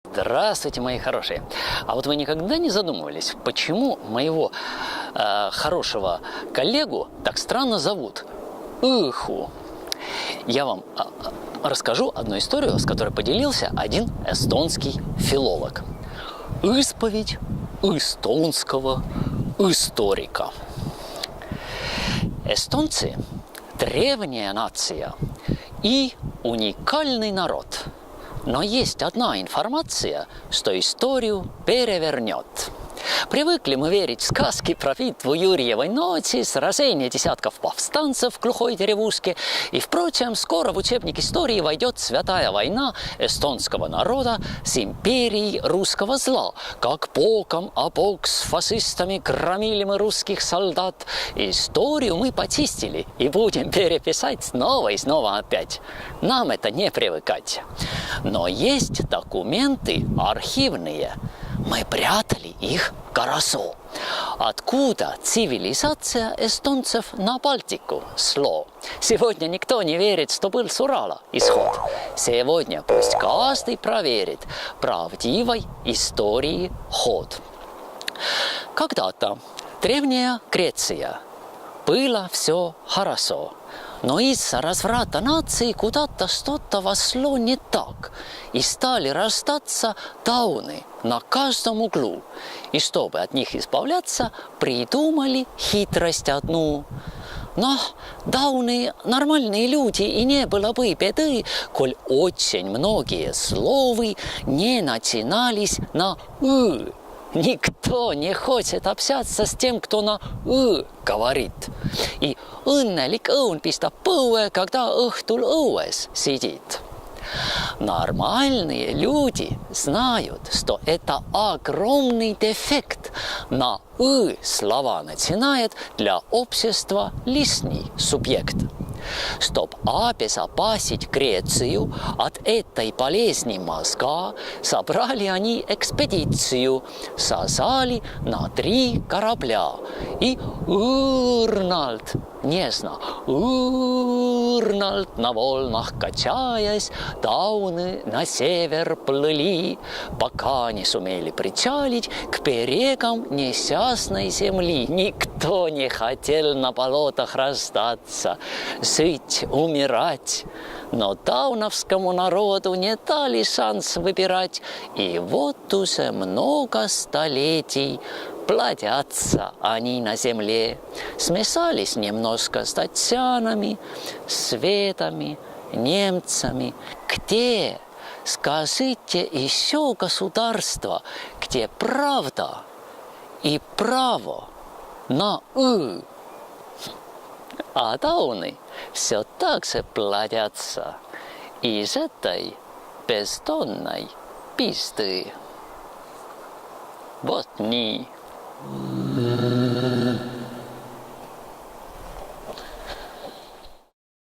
Здравствуйте, мои хорошие. А вот вы никогда не задумывались, почему моего хорошего коллегу так странно зовут? Иху. Я вам расскажу одну историю, с которой поделился один эстонский филолог. Исповедь эстонского историка. Эстонцы – древняя нация и уникальный народ. Но есть одна информация, что историю перевернет. Привыкли мы верить в сказки про битву Юрьевой ночи, сражение десятков повстанцев в глухой деревушке. И, впрочем, скоро в учебник истории войдет святая война эстонского народа с империей русского зла. Как боком о бок с фашистами громили мы русских солдат. Историю мы почистили и будем переписать снова и снова опять. Нам это не привыкать. Но есть документы архивные. Мы прятали их хорошо. Откуда цивилизация эстонцев на Балтику шло? Сегодня никто не верит, что был с Урала исход. Сегодня пусть каждый проверит правдивой истории ход. Когда-то древняя Греция было все хорошо. Но из-за разврата нации куда-то что-то вошло не так, и стали рождаться дауны на каждом углу. И чтобы от них избавляться, придумали хитрость одну. Но дауны нормальные люди, и не было бы беды, коль очень многие словы не начинались на «ы». Никто не хочет общаться с тем, кто на «ы» говорит. И õnnelik õun pistab põue, когда õhtul õues сидит. Нормальные люди знают, что это огромный дефект. На «ы» слова начинает для общества лишний субъект. Чтоб обезопасить Грецию от этой болезни мозга, собрали они экспедицию, сажали на 3 корабля. И Урнальд, нежно, Урнальд на волнах качаясь, дауны на север плыли, пока не сумели причалить к берегам несчастной земли. Никто не хотел на болотах рождаться, жить, умирать. Но дауновскому народу не дали шанс выбирать. И вот уже много столетий плодятся они на земле. Смешались немножко с датчанами, шведами, немцами. Где, скажите, еще государство, где правда и право на «ы»? А дауны все так же плодятся из этой бездонной пизды. Вот ни.